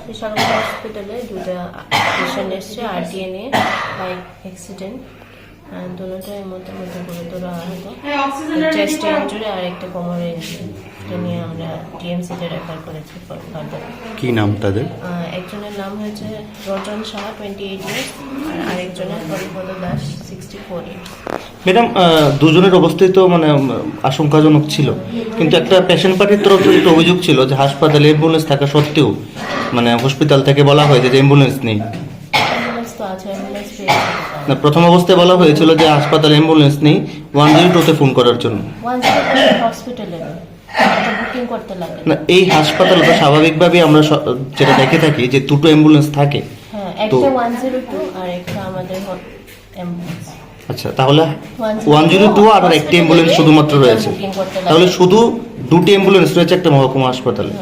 বিশাল হসপিটালে দুটো পেশেন্ট এসছে RTA নিয়ে বাইক অ্যাক্সিডেন্ট দুটোটাই মধ্যে করে তোরা হয়তো চেস্টে ইঞ্জুরি আর একটা কোমরে ইঞ্জুরি নিয়ে আমরা TMC-তে রেফার করেছি। কি নাম তাদের? একজনের নাম হয়েছে রতন সাহা 28 ইয়ার্স আর আরেকজনের হরিপদ দাস 64 ইয়ার্স। ম্যাডাম, দুজনের অবস্থাই তো মানে আশঙ্কাজনক ছিল, কিন্তু একটা পেশেন্ট পার্টির তরফ থেকে তো অভিযোগ ছিল যে হাসপাতালে অ্যাম্বুলেন্স থাকা সত্ত্বেও মানে হসপিটাল থেকে বলা হয়েছে যে অ্যাম্বুলেন্স নেই। না, প্রথম অবস্থায় বলা হয়েছিল যে হাসপাতালে অ্যাম্বুলেন্স নেই, 102-তে ফোন করার জন্য। না, এই হাসপাতালে তো স্বাভাবিকভাবেই আমরা যেটা দেখে থাকি যে দুটো অ্যাম্বুলেন্স থাকে। একটা 102 আর একটা আমাদের অ্যাম্বুলেন্স। আচ্ছা, তাহলে 102 আর একটা অ্যাম্বুলেন্স শুধুমাত্র রয়েছে, তাহলে শুধু দুটি অ্যাম্বুলেন্স রয়েছে একটা মহকুমা হাসপাতালে।